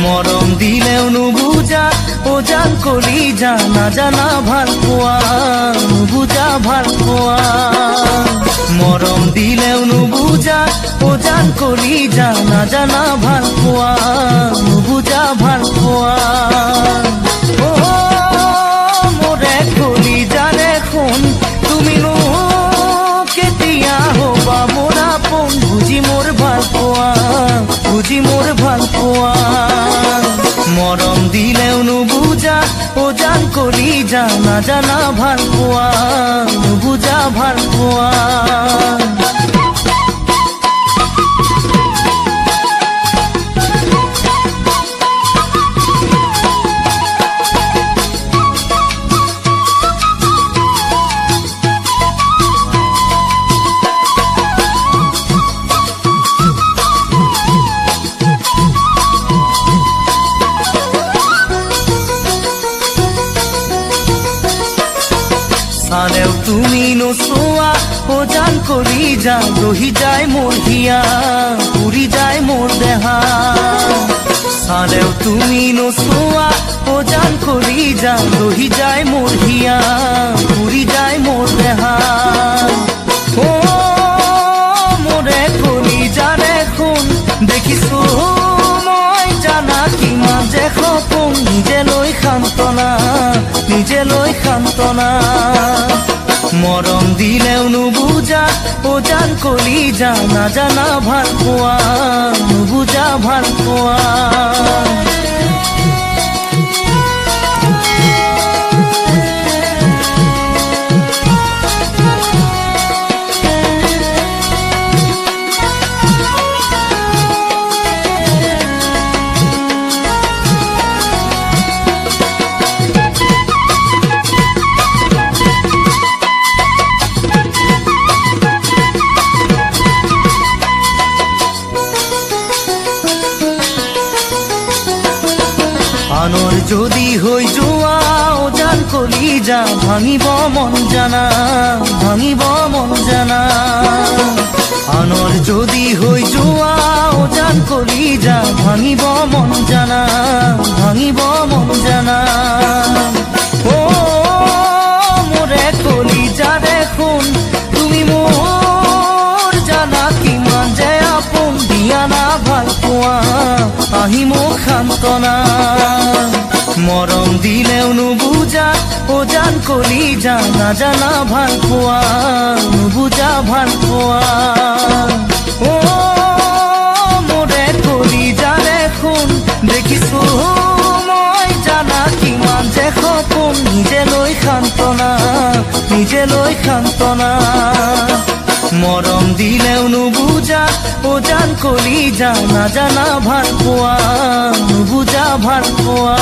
মৰম দিলেও নুবুজা অজান কলি জানা জানা ভাল পোৱা নুবুজা ভাল পোৱা মৰম দিলেও নুবুজা অজান কলি জানা জানা ভাল পোৱা নুবুজা ভাল পোৱা মোৰে কলি জানে শুন তুমিনো কেতিয়া হবা মোৰ আপোন বুজি মোৰ ভাল পোৱা বুজি মোৰ ভাল পোৱা মৰম দিলেও নুবুজা অজান কলি জানা জানা ভাল পোৱা নুবুজা ভাল পোৱা চালেও তুমি নোচোৱা অজান কলি যা ৰহি যায় মোৰ হিয়া উৰি যায় মোৰ দেহা চালেও তুমি নোচোৱা অজান কলি যা ৰহি যায় মোৰ হিয়া উৰি যায় মোৰ দেহা মোৰে কলি জানে শুন দেখিছো মই জানা কিমান যে সপোন নিজে লৈ সান্তনা নিজে লৈ সান্তনা মৰম দিলেও নুবুজা অজান কলি জানা জানা ভাল পোৱা নুবুজা ভাল পোৱা আনৰ যদি হৈ যোৱা অজান কলি যা ভাঙিব মন জানা ভাঙিব মন জানা আনৰ যদি হৈ যোৱা অজান কলি যা ভাঙিব মন জানা ভাঙিব মন জানা মোৰে কলি জানে শুন তুমি মোৰ জানা কিমান যে আপোন দিয়া না ভাল পোৱা আহি মোক সান্তনা মৰম দিলেও নুবুজা অজান কলি জানা জানা ভাল পোৱা নুবুজা ভাল পোৱা মোৰে কলি জানে শুন দেখিছো মই জানা কিমান যে সপোন নিজে লৈ সান্তনা নিজে লৈ সান্তনা মৰম দিলেও নুবুজা অজান কলি জানা জানা ভাল পোৱা নুবুজা ভাল পোৱা